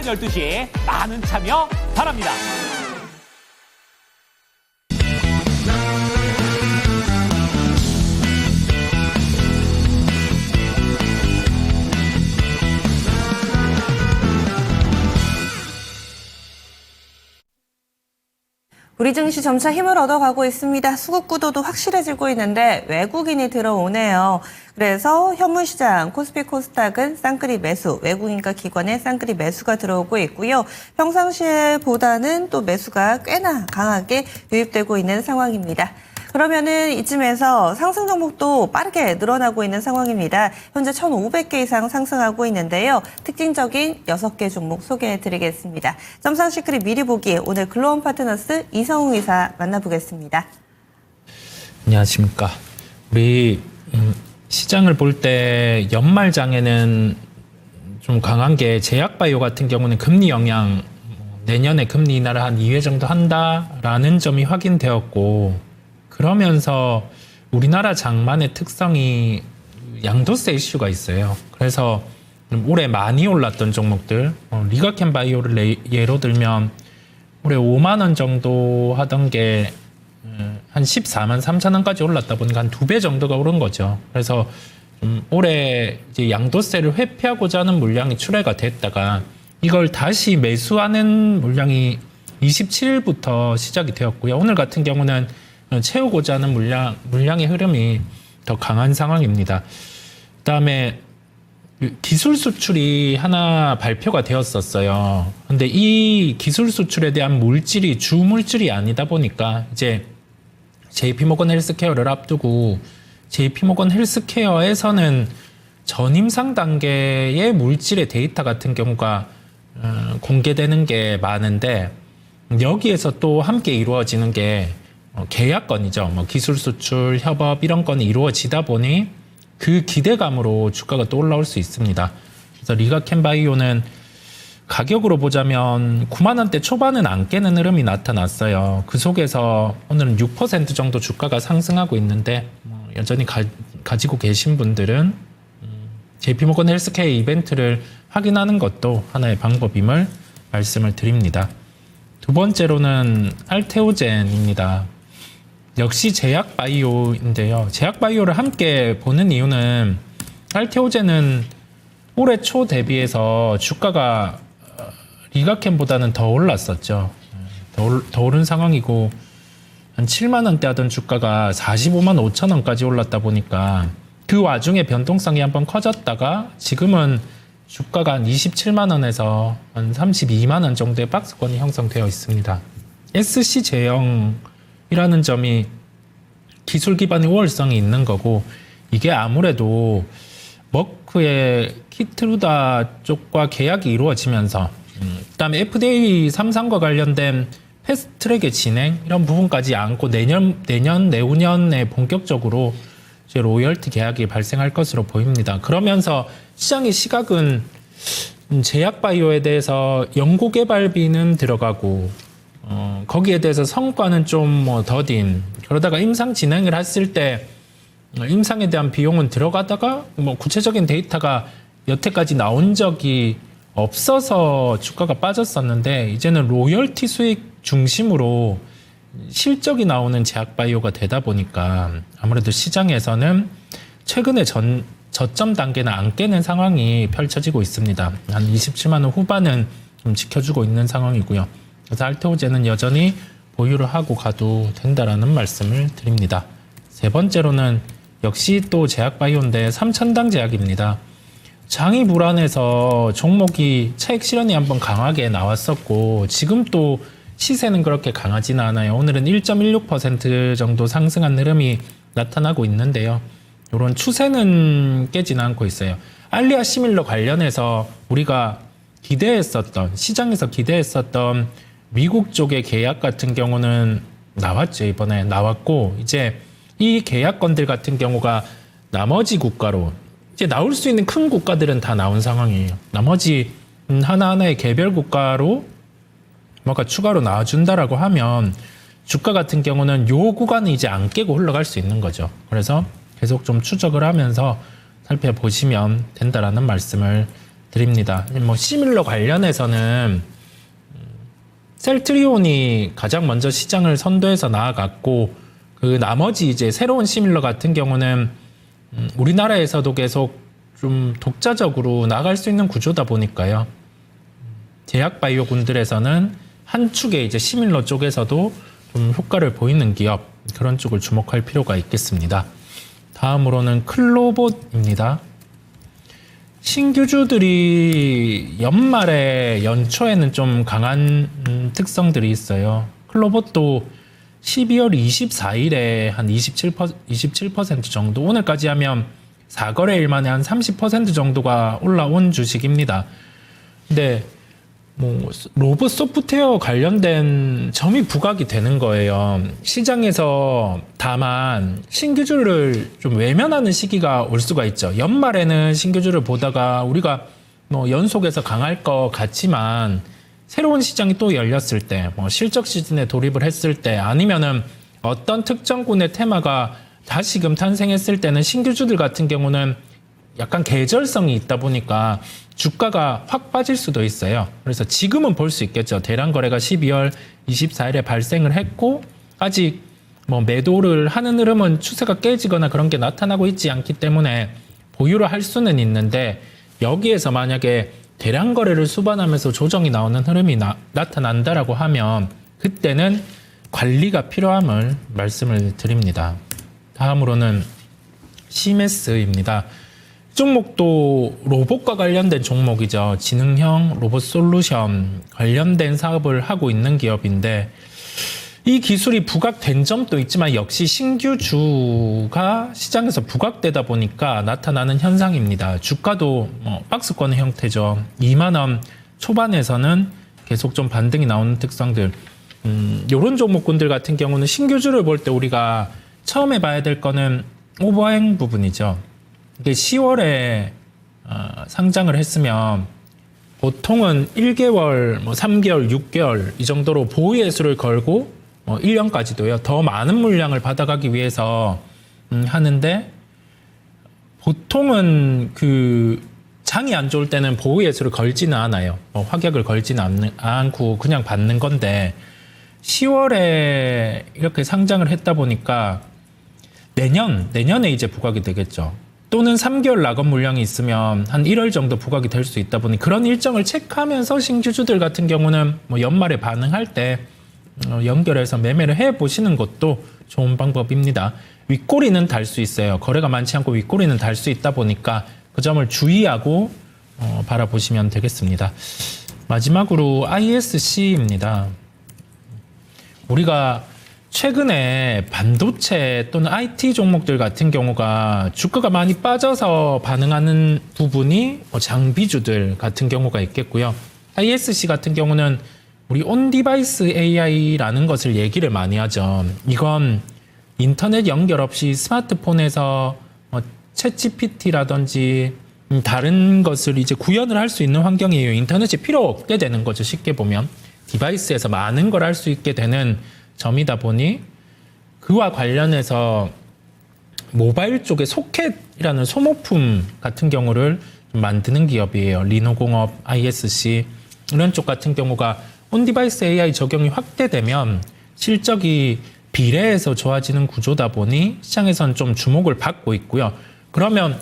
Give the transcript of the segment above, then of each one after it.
오전 12시 많은 참여 바랍니다. 우리 증시 점차 힘을 얻어가고 있습니다. 수급 구도도 확실해지고 있는데 외국인이 들어오네요. 그래서 현물시장 코스피 코스닥은 쌍끌이 매수, 외국인과 기관의 쌍끌이 매수가 들어오고 있고요. 평상시에보다는 또 매수가 꽤나 강하게 유입되고 있는 상황입니다. 그러면은 이쯤에서 상승 종목도 빠르게 늘어나고 있는 상황입니다. 현재 1,500개 이상 상승하고 있는데요. 특징적인 6개 종목 소개해드리겠습니다. 점상 시크릿 미리 보기 오늘 글로원 파트너스 이성웅 이사 만나보겠습니다. 안녕하십니까. 우리 시장을 볼 때 연말장에는 좀 강한 게 제약바이오 같은 경우는 금리 영향, 내년에 금리 인하를 한 2회 정도 한다라는 점이 확인되었고, 그러면서 우리나라 장만의 특성이 양도세 이슈가 있어요. 그래서 올해 많이 올랐던 종목들, 리가켄 바이오를 예로 들면 올해 5만 원 정도 하던 게 한 14만 3천 원까지 올랐다 보니까 한 2배 정도가 오른 거죠. 그래서 올해 이제 양도세를 회피하고자 하는 물량이 출하가 됐다가 이걸 다시 매수하는 물량이 27일부터 시작이 되었고요. 오늘 같은 경우는 채우고자 하는 물량의 흐름이 더 강한 상황입니다. 그다음에 기술 수출이 하나 발표가 되었었어요. 근데 이 기술 수출에 대한 물질이 주 물질이 아니다 보니까 이제 JP모건 헬스케어를 앞두고 JP모건 헬스케어에서는 전임상 단계의 물질의 데이터 같은 경우가 공개되는 게 많은데, 여기에서 또 함께 이루어지는 게 계약건이죠. 뭐 기술 수출, 협업 이런 건이 이루어지다 보니 그 기대감으로 주가가 또 올라올 수 있습니다. 그래서 리가켄 바이오는 가격으로 보자면 9만 원대 초반은 안 깨는 흐름이 나타났어요. 그 속에서 오늘은 6% 정도 주가가 상승하고 있는데 여전히 가지고 계신 분들은 JP모건 헬스케어 이벤트를 확인하는 것도 하나의 방법임을 말씀을 드립니다. 두 번째로는 알테오젠입니다. 역시 제약바이오인데요. 제약바이오를 함께 보는 이유는 알테오젠은 올해 초 대비해서 주가가 리가켄보다는 더 올랐었죠. 더 오른 상황이고 한 7만 원대 하던 주가가 45만 5천 원까지 올랐다 보니까 그 와중에 변동성이 한번 커졌다가 지금은 주가가 한 27만 원에서 한 32만 원 정도의 박스권이 형성되어 있습니다. SC제형이라는 점이 기술 기반의 우월성이 있는 거고, 이게 아무래도 머크의 키트루다 쪽과 계약이 이루어지면서 그다음에 FDA 3상과 관련된 패스트트랙의 진행 이런 부분까지 안고 내년 내후년에 본격적으로 이제 로열티 계약이 발생할 것으로 보입니다. 그러면서 시장의 시각은 제약바이오에 대해서 연구개발비는 들어가고 거기에 대해서 성과는 좀 뭐 더딘, 그러다가 임상 진행을 했을 때 임상에 대한 비용은 들어가다가 뭐 구체적인 데이터가 여태까지 나온 적이 없어서 주가가 빠졌었는데, 이제는 로열티 수익 중심으로 실적이 나오는 제약바이오가 되다 보니까 아무래도 시장에서는 최근에 저점 단계는 안 깨는 상황이 펼쳐지고 있습니다. 한 27만 원 후반은 좀 지켜주고 있는 상황이고요. 그래서 알테오젠은 여전히 보유를 하고 가도 된다라는 말씀을 드립니다. 세 번째로는 역시 또 제약바이오인데 삼천당 제약입니다. 장이 불안해서 종목이 차익 실현이 한번 강하게 나왔었고, 지금 또 시세는 그렇게 강하지는 않아요. 오늘은 1.16% 정도 상승한 흐름이 나타나고 있는데요. 이런 추세는 깨지는 않고 있어요. 알리아 시밀러 관련해서 우리가 시장에서 기대했었던 미국 쪽의 계약 같은 경우는 나왔죠. 이번에 나왔고, 이제 이 계약건들 같은 경우가 나머지 국가로 이제 나올 수 있는 큰 국가들은 다 나온 상황이에요. 나머지 하나하나의 개별 국가로 뭔가 추가로 나와준다라고 하면 주가 같은 경우는 요 구간은 이제 안 깨고 흘러갈 수 있는 거죠. 그래서 계속 좀 추적을 하면서 살펴보시면 된다라는 말씀을 드립니다. 뭐 시밀러 관련해서는 셀트리온이 가장 먼저 시장을 선도해서 나아갔고 그 나머지 이제 새로운 시밀러 같은 경우는 우리나라에서도 계속 좀 독자적으로 나갈 수 있는 구조다 보니까요. 제약바이오군들에서는 한 축에 이제 시밀러 쪽에서도 좀 효과를 보이는 기업 그런 쪽을 주목할 필요가 있겠습니다. 다음으로는 클로봇입니다. 신규주들이 연말에 연초에는 좀 강한 특성들이 있어요. 클로봇도 12월 24일에 한 27% 정도, 오늘까지 하면 4거래일 만에 한 30% 정도가 올라온 주식입니다. 근데 뭐 로봇 소프트웨어 관련된 점이 부각이 되는 거예요. 시장에서 다만 신규주를 좀 외면하는 시기가 올 수가 있죠. 연말에는 신규주를 보다가 우리가 뭐 연속해서 강할 것 같지만 새로운 시장이 또 열렸을 때, 뭐 실적 시즌에 돌입을 했을 때, 아니면은 어떤 특정군의 테마가 다시금 탄생했을 때는 신규주들 같은 경우는 약간 계절성이 있다 보니까 주가가 확 빠질 수도 있어요. 그래서 지금은 볼 수 있겠죠. 대량 거래가 12월 24일에 발생을 했고 아직 뭐 매도를 하는 흐름은 추세가 깨지거나 그런 게 나타나고 있지 않기 때문에 보유를 할 수는 있는데, 여기에서 만약에 대량 거래를 수반하면서 조정이 나오는 흐름이 나타난다라고 하면 그때는 관리가 필요함을 말씀을 드립니다. 다음으로는 시메스입니다. 이 종목도 로봇과 관련된 종목이죠. 지능형 로봇 솔루션 관련된 사업을 하고 있는 기업인데, 이 기술이 부각된 점도 있지만 역시 신규주가 시장에서 부각되다 보니까 나타나는 현상입니다. 주가도 박스권의 형태죠. 2만 원 초반에서는 계속 좀 반등이 나오는 특성들. 이런 종목군들 같은 경우는 신규주를 볼 때 우리가 처음에 봐야 될 거는 오버행 부분이죠. 이게 10월에 상장을 했으면 보통은 1개월, 뭐 3개월, 6개월 이 정도로 보유예수를 걸고 1년까지도요. 더 많은 물량을 받아가기 위해서 하는데, 보통은 그 장이 안 좋을 때는 보유예수를 걸지는 않아요. 확약을 걸지는 않고 그냥 받는 건데, 10월에 이렇게 상장을 했다 보니까 내년에 이제 부각이 되겠죠. 또는 3개월 락업 물량이 있으면 한 1월 정도 부각이 될 수 있다 보니 그런 일정을 체크하면서 신규주들 같은 경우는 뭐 연말에 반응할 때 연결해서 매매를 해보시는 것도 좋은 방법입니다. 윗꼬리는 달 수 있어요. 거래가 많지 않고 윗꼬리는 달 수 있다 보니까 그 점을 주의하고 바라보시면 되겠습니다. 마지막으로 ISC입니다. 우리가 최근에 반도체 또는 IT 종목들 같은 경우가 주가가 많이 빠져서 반응하는 부분이 장비주들 같은 경우가 있겠고요. ISC 같은 경우는 우리 온디바이스 AI라는 것을 얘기를 많이 하죠. 이건 인터넷 연결 없이 스마트폰에서 챗GPT라든지 다른 것을 이제 구현을 할 수 있는 환경이에요. 인터넷이 필요 없게 되는 거죠. 쉽게 보면 디바이스에서 많은 걸 할 수 있게 되는 점이다 보니 그와 관련해서 모바일 쪽에 소켓이라는 소모품 같은 경우를 좀 만드는 기업이에요. 리노공업, ISC 이런 쪽 같은 경우가 온디바이스 AI 적용이 확대되면 실적이 비례해서 좋아지는 구조다 보니 시장에선 좀 주목을 받고 있고요. 그러면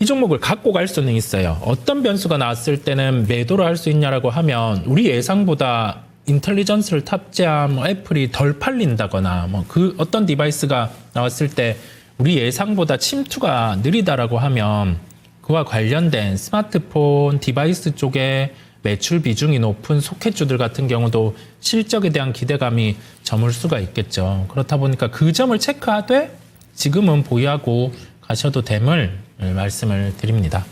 이 종목을 갖고 갈 수는 있어요. 어떤 변수가 나왔을 때는 매도를 할 수 있냐라고 하면 우리 예상보다 인텔리전스를 탑재한 애플이 덜 팔린다거나 그 어떤 디바이스가 나왔을 때 우리 예상보다 침투가 느리다라고 하면 그와 관련된 스마트폰 디바이스 쪽에 매출 비중이 높은 소켓주들 같은 경우도 실적에 대한 기대감이 저물 수가 있겠죠. 그렇다 보니까 그 점을 체크하되 지금은 보유하고 가셔도 됨을 말씀을 드립니다.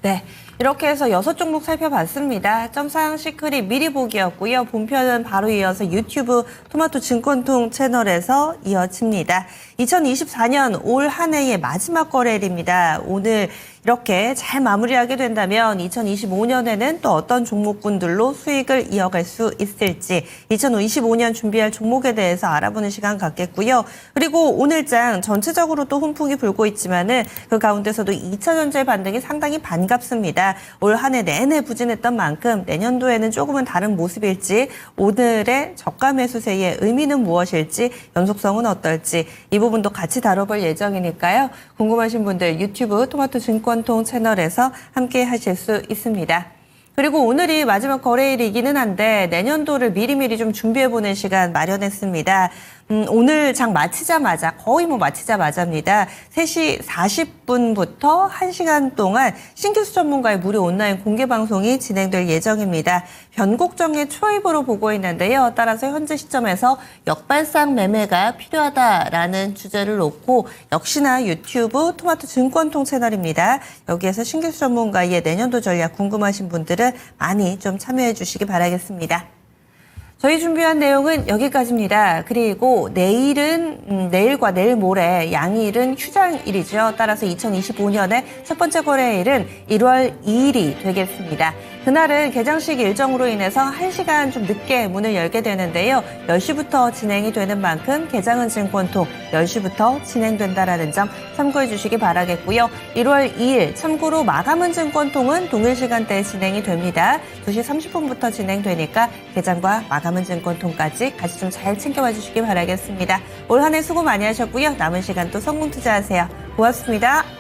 네. 이렇게 해서 6종목 살펴봤습니다. 점상 시크릿 미리 보기였고요. 본편은 바로 이어서 유튜브 토마토 증권통 채널에서 이어집니다. 2024년 올 한 해의 마지막 거래일입니다. 오늘 이렇게 잘 마무리하게 된다면 2025년에는 또 어떤 종목군들로 수익을 이어갈 수 있을지 2025년 준비할 종목에 대해서 알아보는 시간 갖겠고요. 그리고 오늘장 전체적으로 또 훈풍이 불고 있지만은 그 가운데서도 2차전지의 반등이 상당히 반갑습니다. 올 한 해 내내 부진했던 만큼 내년도에는 조금은 다른 모습일지 오늘의 저가 매수세의 의미는 무엇일지 연속성은 어떨지 이 부분도 같이 다뤄볼 예정이니까요. 궁금하신 분들 유튜브 토마토 증권통 채널에서 함께 하실 수 있습니다. 그리고 오늘이 마지막 거래일이기는 한데 내년도를 미리미리 좀 준비해보는 시간 마련했습니다. 오늘 장 마치자마자 거의 마치자마자입니다. 3시 40분부터 1시간 동안 신규수 전문가의 무료 온라인 공개 방송이 진행될 예정입니다. 변곡점의 초입으로 보고 있는데요. 따라서 현재 시점에서 역발상 매매가 필요하다라는 주제를 놓고 역시나 유튜브 토마토 증권통 채널입니다. 여기에서 신규수 전문가의 내년도 전략 궁금하신 분들은 많이 좀 참여해 주시기 바라겠습니다. 저희 준비한 내용은 여기까지입니다. 그리고 내일은 내일과 내일 모레 양일은 휴장일이죠. 따라서 2025년의 첫 번째 거래일은 1월 2일이 되겠습니다. 그날은 개장식 일정으로 인해서 1시간 좀 늦게 문을 열게 되는데요. 10시부터 진행이 되는 만큼 개장은 증권통 10시부터 진행된다라는 점 참고해 주시기 바라겠고요. 1월 2일 참고로 마감은 증권통은 동일 시간대에 진행이 됩니다. 2시 30분부터 진행되니까 개장과 마감은 증권통까지 같이 좀 잘 챙겨봐 주시기 바라겠습니다. 올 한 해 수고 많이 하셨고요. 남은 시간 또 성공 투자하세요. 고맙습니다.